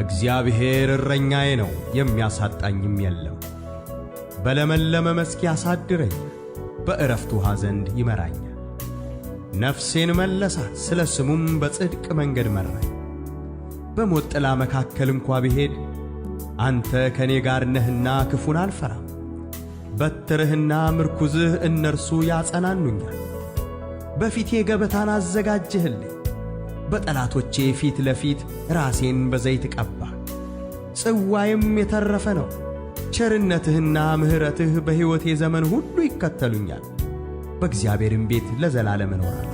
እግዚአብሔር እረኛዬ ነው፣ የሚያሳጣኝም የለም። በለመለመ መስክ ያሳድረኛል፣ በዕረፍት ውኃ ዘንድ ይመራኛል። ነፍሴን መለሳት፣ ስለ ስሙም በጽድቅ መንገድ መራኝ። በሞት ጥላ መካከል እንኳ ብሄድ አንተ ከእኔ ጋር ነህና ክፉን አልፈራም። በትርህና ምርኩዝህ እነርሱ ያጸናኑኛል። በፊቴ ገበታን አዘጋጀህልኝ፣ በጠላቶቼ ፊት ለፊት ራሴን በዘይት ቀባህ። ጽዋዬም የተረፈ ነው። ቸርነትህና ምሕረትህ በሕይወቴ ዘመን ሁሉ ይከተሉኛል፣ በእግዚአብሔርም ቤት ለዘላለም እኖራለሁ።